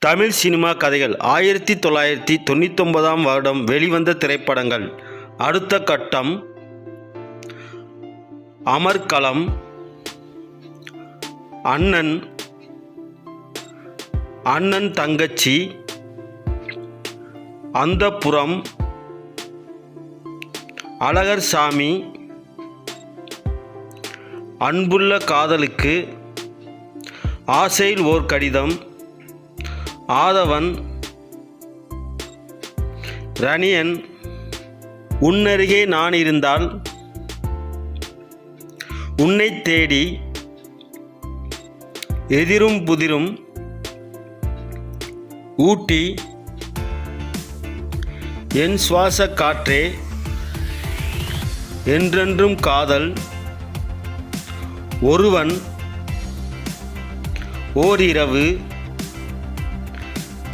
Tamil cinema கதைகள் 1999ஆம் வருடம் வெளிவந்த திரைப்படங்கள். அடுத்த கட்டம், அமர்க்களம், அண்ணன், அண்ணன் தங்கச்சி, அந்தப்புறம், அழகர் சாமி, அன்புள்ள காதலுக்கு, ஆசையில் ஓர் கடிதம், ஆதவன், ரணியன், உன்னருகே நான் இருந்தால், உன்னை தேடி, எதிரும் புதிரும், ஊட்டி, என் சுவாச காற்றே, என்றென்றும் காதல், ஒருவன், ஓரிரவு,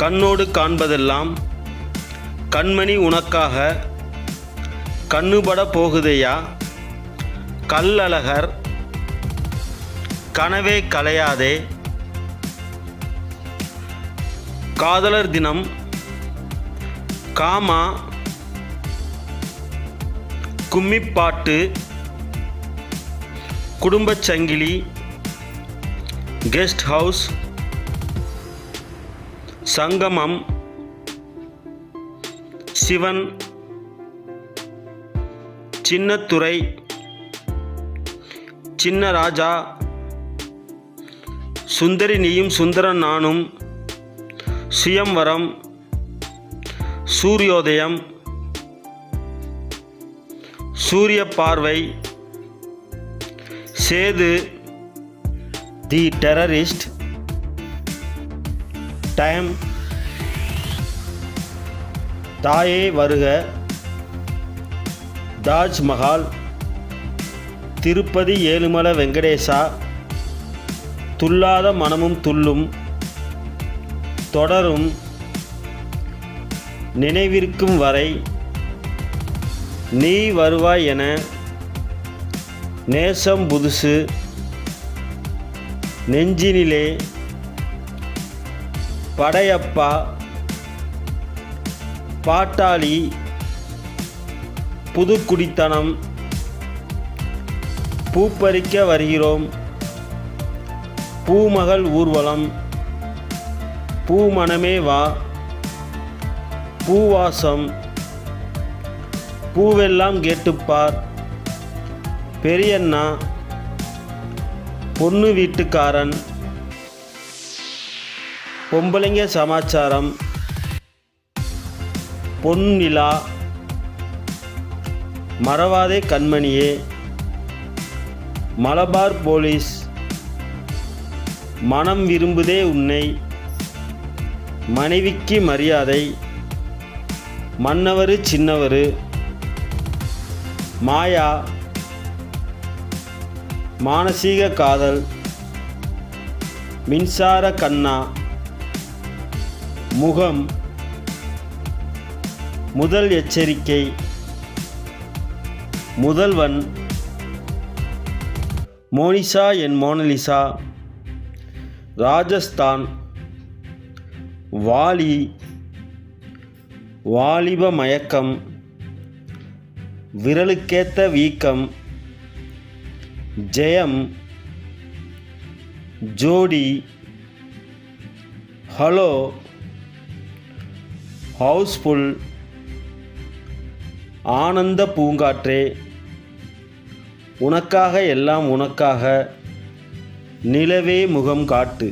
கண்ணோடு காண்பதெல்லாம், கண்மணி உனக்காக, கண்ணுபட போகுதையா, கல்லழகர், கனவே கலையாதே, காதலர் தினம், காமா, கும்மிப்பாட்டு, குடும்பச் சங்கிலி, கெஸ்ட் ஹவுஸ், சங்கமம், சிவன், சின்னத்துரை, சின்ன ராஜா, சுந்தரி நீயும் சுந்தரன் நானும், சுயம்வரம், சூரியோதயம், சூரிய பார்வை, சேது, தி டெரரிஸ்ட், டைம், தாயே வருக, தாஜ்மஹால், திருப்பதி ஏழுமலை வெங்கடேசா, துள்ளாத மனமும் துள்ளும், தொடரும், நினைவிருக்கும் வரை, நீ வருவாய் என, நேசம் புதுசு, நெஞ்சினிலே, படையப்பா, பாட்டாளி, புதுக்குடித்தனம், பூப்பறிக்க வருகிறோம், பூமகள் ஊர்வலம், பூமணமே வா, பூவாசம், பூவெல்லாம் கேட்டுப்பார், பெரியண்ணா, பொண்ணு வீட்டுக்காரன், பொம்பளைங்க சமாச்சாரம், பொன்னிலா, மறவாதே கண்மணியே, மலபார் போலீஸ், மனம் விரும்புதே உன்னை, மனைவிக்கு மரியாதை, மன்னவரு சின்னவரு, மாயா, மானசீக காதல், மின்சார கண்ணா, முகம், முதல் எச்சரிக்கை, முதல்வன், மோனிசா என் மோனலிசா, ராஜஸ்தான், வாலி, வாலிப மயக்கம், விரலுக்கேத்த வீக்கம், ஜெயம், ஜோடி, ஹலோ, ஹவுஸ்ஃபுல், ஆனந்த பூங்காற்றே, உனக்காக எல்லாம் உனக்காக, நிலவே முகம் காட்டு.